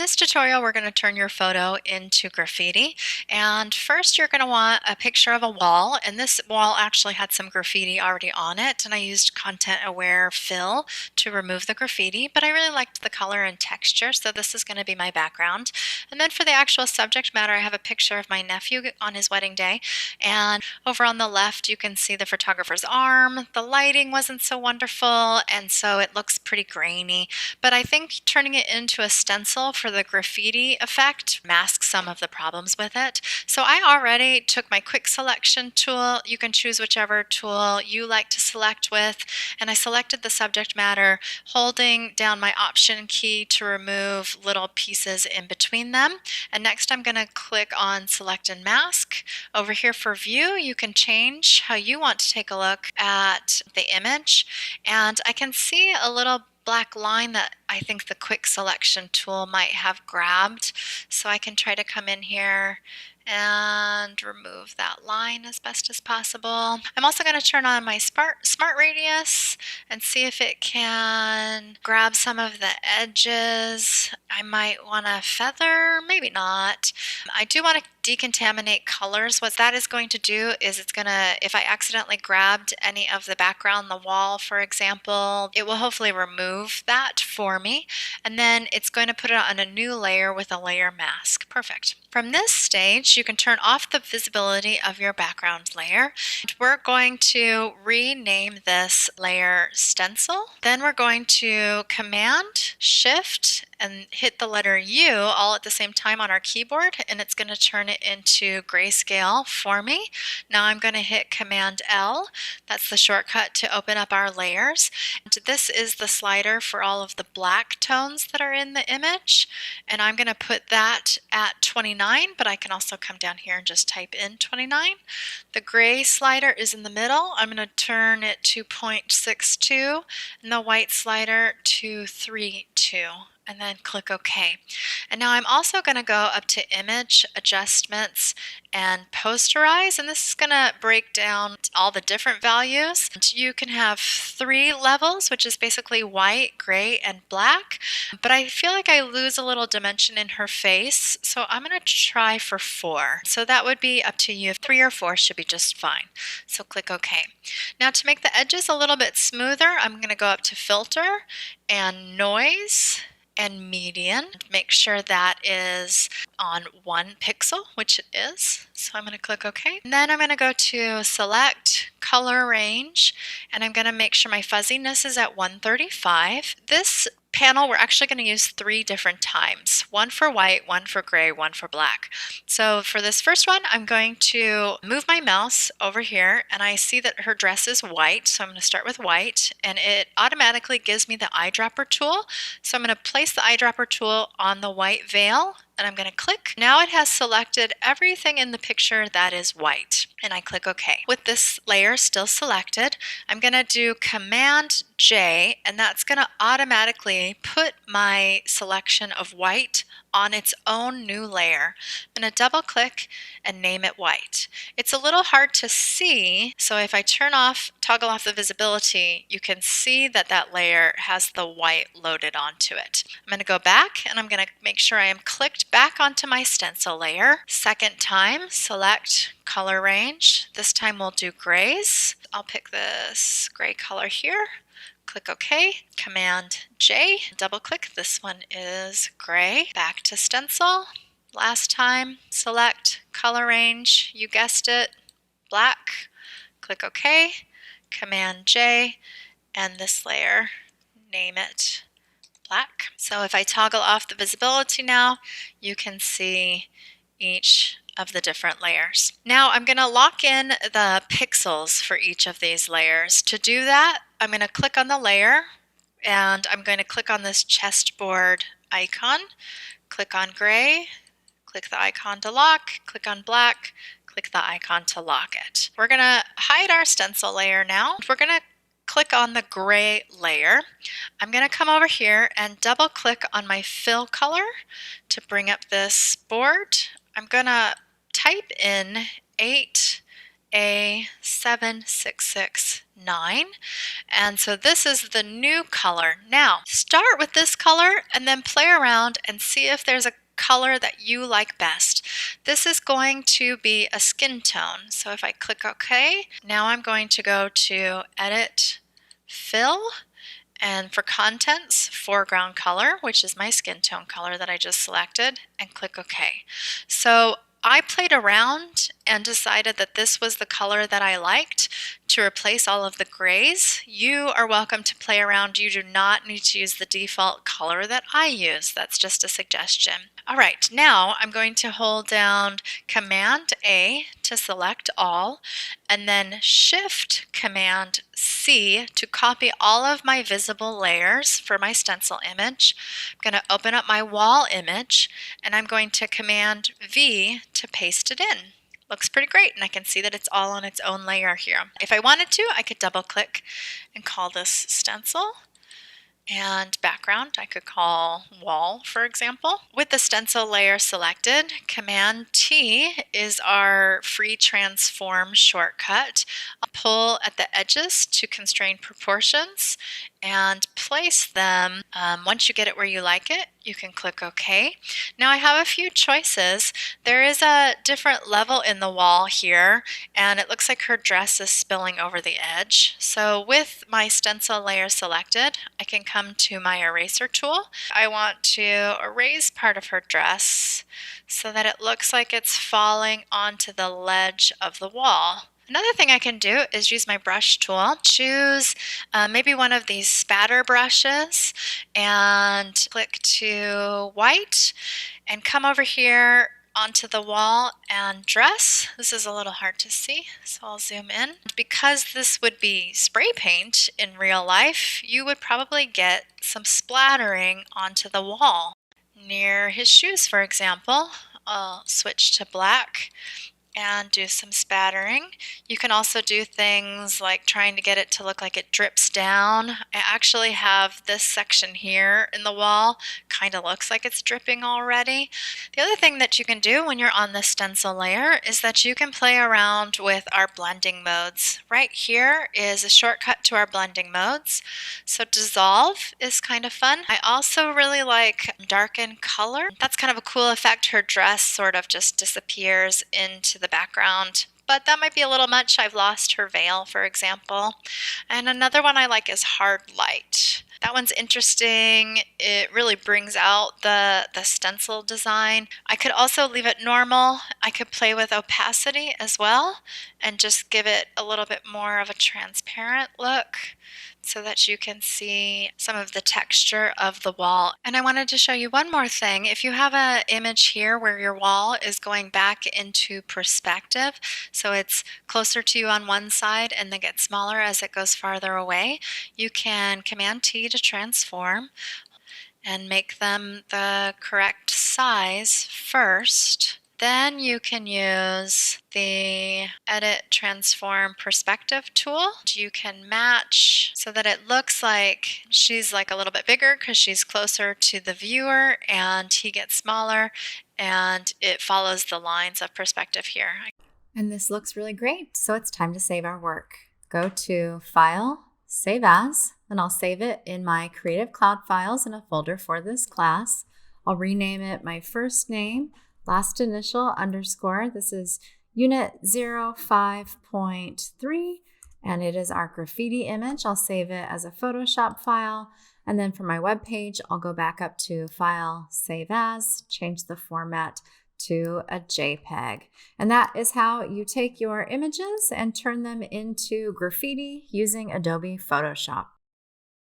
this tutorial, we're going to turn your photo into graffiti. And first, you're going to want a picture of a wall. And this wall actually had some graffiti already on it. And I used content-aware fill to remove the graffiti. But I really liked the color and texture, so this is going to be my background. And then for the actual subject matter, I have a picture of my nephew on his wedding day. And over on the left, you can see the photographer's arm. The lighting wasn't so wonderful, and so it looks pretty grainy. But I think turning it into a stencil for the graffiti effect masks some of the problems with it. So I already took my quick selection tool. You can choose whichever tool you like to select with. And I selected the subject matter, holding down my option key to remove little pieces in between them. And next I'm going to click on select and mask. Over here for view, you can change how you want to take a look at the image. And I can see a little black line that I think the quick selection tool might have grabbed. So I can try to come in here and remove that line as best as possible. I'm also going to turn on my smart radius and see if it can grab some of the edges. I might want to feather, maybe not. I do want to decontaminate colors. What that is going to do is it's going to, if I accidentally grabbed any of the background, the wall for example, it will hopefully remove that for me, and then it's going to put it on a new layer with a layer mask. Perfect. From this stage, you can turn off the visibility of your background layer. We're going to rename this layer stencil. Then we're going to Command, Shift, and hit the letter U all at the same time on our keyboard, and it's going to turn it into grayscale for me. Now I'm going to hit Command L. That's the shortcut to open up our layers. And this is the slider for all of the black tones that are in the image, and I'm going to put that at 29, but I can also come down here and just type in 29. The gray slider is in the middle. I'm going to turn it to 0.62 and the white slider to 3.2. And then click OK. And now I'm also going to go up to Image, Adjustments, and Posterize. And this is going to break down all the different values. You can have 3 levels, which is basically white, gray, and black. But I feel like I lose a little dimension in her face, so I'm going to try for 4. So that would be up to you. 3 or 4 should be just fine. So click OK. Now to make the edges a little bit smoother, I'm going to go up to Filter and Noise and median. Make sure that is on 1 pixel, which it is. So I'm going to click OK. And then I'm going to go to Select, Color Range, and I'm going to make sure my fuzziness is at 135. This panel we're actually going to use 3 different times. 1 for white, 1 for gray, 1 for black. So for this first one, I'm going to move my mouse over here, and I see that her dress is white, so I'm going to start with white, and it automatically gives me the eyedropper tool. So I'm going to place the eyedropper tool on the white veil, and I'm going to click. Now it has selected everything in the picture that is white, and I click OK. With this layer still selected, I'm going to do Command J, and that's going to automatically put my selection of white on its own new layer. I'm going to double click and name it white. It's a little hard to see, so if I toggle off the visibility, you can see that that layer has the white loaded onto it. I'm going to go back and I'm going to make sure I am clicked back onto my stencil layer. Second time, select color range. This time we'll do grays. I'll pick this gray color here. Click OK, Command J, double click, this one is gray. Back to stencil, last time, select color range, you guessed it, black, click OK, Command J, and this layer, name it black. So if I toggle off the visibility now, you can see each of the different layers. Now I'm going to lock in the pixels for each of these layers. To do that, I'm going to click on the layer, and I'm going to click on this chessboard icon, click on gray, click the icon to lock, click on black, click the icon to lock it. We're going to hide our stencil layer now. We're going to click on the gray layer. I'm going to come over here and double click on my fill color to bring up this board. I'm going to type in 8 A7669. And so this is the new color. Now, start with this color and then play around and see if there's a color that you like best. This is going to be a skin tone. So if I click OK, now I'm going to go to Edit, Fill, and for contents, foreground color, which is my skin tone color that I just selected, and click OK. So I played around and decided that this was the color that I liked to replace all of the grays. You are welcome to play around. You do not need to use the default color that I use. That's just a suggestion. All right, now I'm going to hold down Command A to select all, and then Shift Command C to copy all of my visible layers for my stencil image. I'm going to open up my wall image, and I'm going to Command V to paste it in. Looks pretty great, and I can see that it's all on its own layer here. If I wanted to, I could double click and call this stencil. And background, I could call wall, for example. With the stencil layer selected, Command T is our free transform shortcut. I'll pull at the edges to constrain proportions and place them. Once you get it where you like it, you can click OK. Now I have a few choices. There is a different level in the wall here, and it looks like her dress is spilling over the edge. So with my stencil layer selected, I can come to my eraser tool. I want to erase part of her dress so that it looks like it's falling onto the ledge of the wall. Another thing I can do is use my brush tool. Choose maybe one of these spatter brushes and click to white and come over here onto the wall and dress. This is a little hard to see, so I'll zoom in. Because this would be spray paint in real life, you would probably get some splattering onto the wall. Near his shoes, for example, I'll switch to black and do some spattering. You can also do things like trying to get it to look like it drips down. I actually have this section here in the wall, kind of looks like it's dripping already. The other thing that you can do when you're on the stencil layer is that you can play around with our blending modes. Right here is a shortcut to our blending modes. So dissolve is kind of fun. I also really like darken color. That's kind of a cool effect. Her dress sort of just disappears into the background, but that might be a little much. I've lost her veil, for example. And another one I like is hard light. That one's interesting. It really brings out the stencil design. I could also leave it normal. I could play with opacity as well and just give it a little bit more of a transparent look so that you can see some of the texture of the wall. And I wanted to show you one more thing. If you have an image here where your wall is going back into perspective, so it's closer to you on one side and then gets smaller as it goes farther away, you can Command T to transform and make them the correct size first. Then you can use the Edit Transform Perspective tool. You can match so that it looks like she's like a little bit bigger because she's closer to the viewer and he gets smaller, and it follows the lines of perspective here. And this looks really great, so it's time to save our work. Go to File, Save As, and I'll save it in my Creative Cloud files in a folder for this class. I'll rename it my first name, last initial underscore. This is Unit 05.3, and it is our graffiti image. I'll save it as a Photoshop file. And then for my web page, I'll go back up to File, Save As, change the format to a JPEG. And that is how you take your images and turn them into graffiti using Adobe Photoshop.